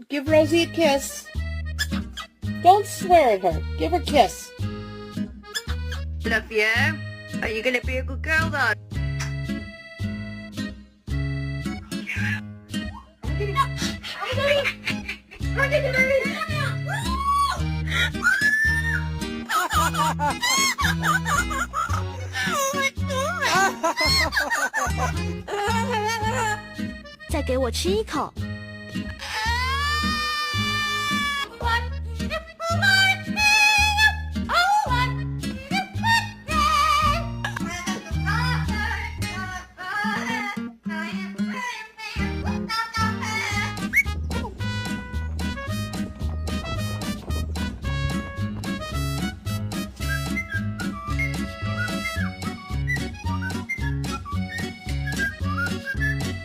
Give Rosie a kiss. Don't swear at her. Give her a kiss. Love you. Are you gonna be a good girl though? Oh 再给我吃一口。